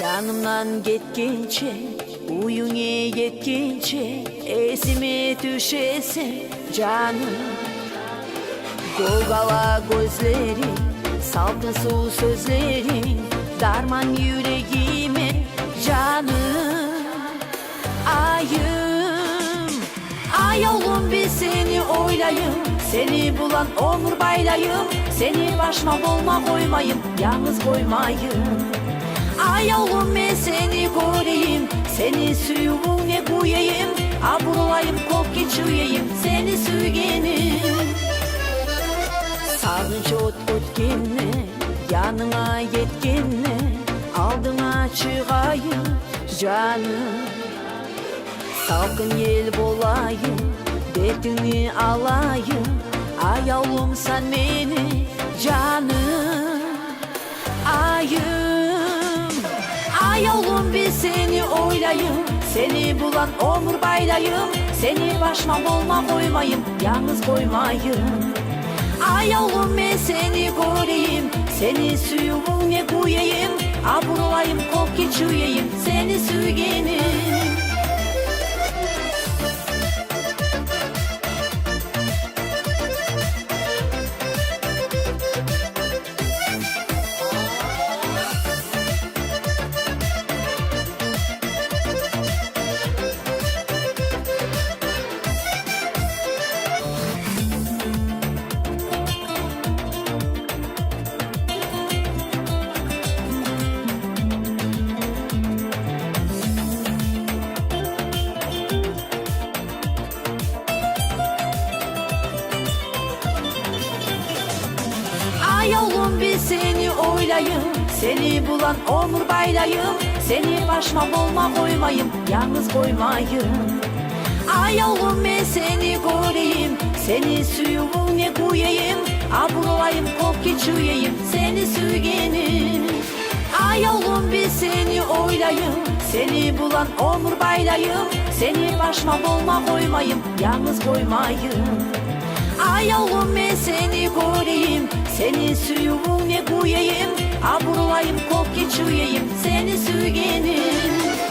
Yanımdan gitkince, uyun yetkince, esime düşesin canım. Golgala gözlerin, salkın su sözlerin, darman yüreğime canım. Ayım, ay oğlum bir seni oylayım, seni bulan omur baylayım, seni başıma olma koymayım, yalnız koymayım. Ay oğlum ben seni koruyayım, seni suyuğuna koyayım, abulayım kop geçireyim, seni sügenim. Sağınç ot ötkenle, yanına yetkenle, aldına çıkayım canım. Salkın yel bolayım, derdini alayım, ay oğlum sen beni canım. Ayım, ay oğlum bir seni oylayım, seni bulan omur baylayım, seni başıma olma koymayım, yalnız koymayım. Ay oğlum ben seni koruyayım, seni suyuğuna koyayım, abulayım kop geçireyim, seni sügenim. Ay oğlum bir seni oylayım, seni bulan omur baylayım, seni başıma olma koymayım, yalnız koymayım. Ay oğlum ben seni koruyayım, seni suyuğuna koyayım, abulayım kop geçireyim, seni sügenim. Ay oğlum bir seni oylayım, seni bulan omur baylayım, seni başıma olma koymayım, yalnız koymayım. Ay oğlum ben seni koruyayım, seni suyuğuna koyayım, abulayım kop geçireyim, seni sügenim.